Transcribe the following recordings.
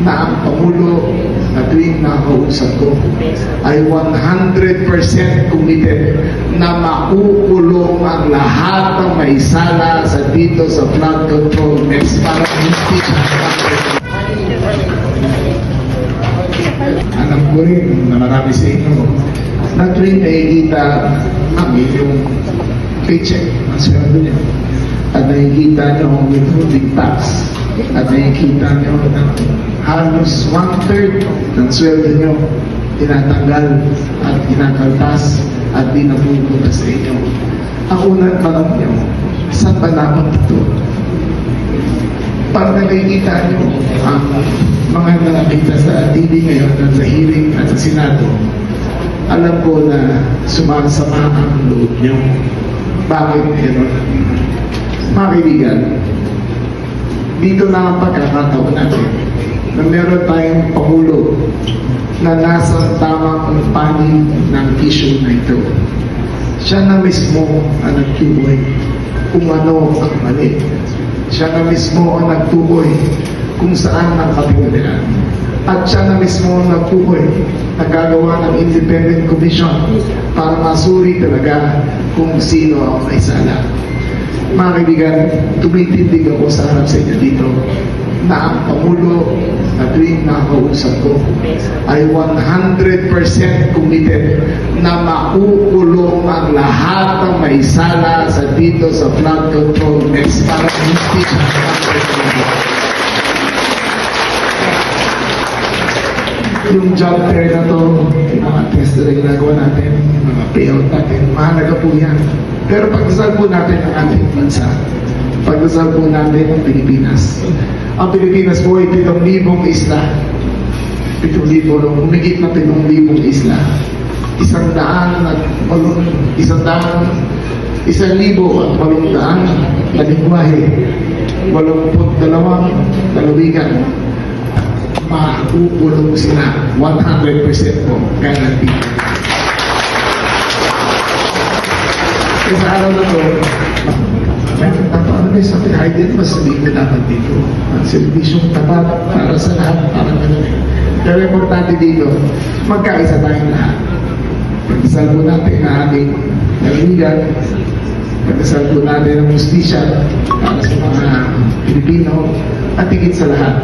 na ang Pangulo na tuwing nakausap ko ay 100% committed na makukulong ang lahat ng may sala sa dito sa flood control measures para hindi siya. Alam ko rin na marami sa inyo na tuwing nakikita namin yung paycheck ang sweldo niyo at nakikita niyo ang withholding tax at nakikita niyo na halos 1/3 ng sweldo niyo tinatanggal at kinakaltas at di napupunta sa inyo. Ang unang tanong niyo, saan ba naman ito? Para nakikita niyo ang mga nakakita sa TV ngayon at sa hearing at sa Senado, alam ko na sumasama ang loob niyo. Bakit gano'n? Mga kaibigan, dito na ang pagkakataon natin na meron tayong Pangulo na nasa tamang panig ng issue na ito. Siya na mismo ang nagtuboy kung ano ang mali. Siya na mismo ang nagtuboy kung saan ang kapigulan. At siya na mismo ang nagtuboy na gagawa ng independent commission para masuri talaga kung sino ang may sala. Mga kaibigan, tumitindig ako sa harap sa inyo dito na ang Pangulo na tuwing nakausap ko ay 100% committed na makukulong ang lahat ng may sala sa dito sa flood control measures para hindi siya. Yung job fair na to, mga test na ginagawa natin, mga payout natin, mahalaga po yan. Pero pagdasal po natin ang ating bansa. Pagdasal po natin ang Pilipinas. Ang Pilipinas po ay 7,000 isla. 7,000, humigit na 7,000 isla. 1,000 at 800 na lingwahe. 82 lalawigan. Makukulong sila 100% po guarantee. Kasi sa araw na to, ano sa pinahidin, mas sabihin na naman dito. Ang servisyong tapat para sa lahat, para ganun. Pero importante dito, magkaisa tayong lahat. Pagkasal po natin ang ating naliligan, pagkasal po natin ang justisya para sa mga Pilipino, at higit sa lahat,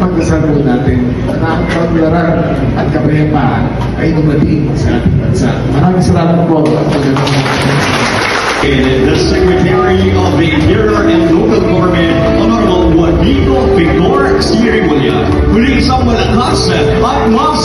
pagkasal po natin na ang paglaran at kapayapaan ay dumating sa ating bansa. Maraming salamat po at The Secretary of the Interior and Local Government, Honorable Juanico Vigor Siribulla, muli isang malakas at mas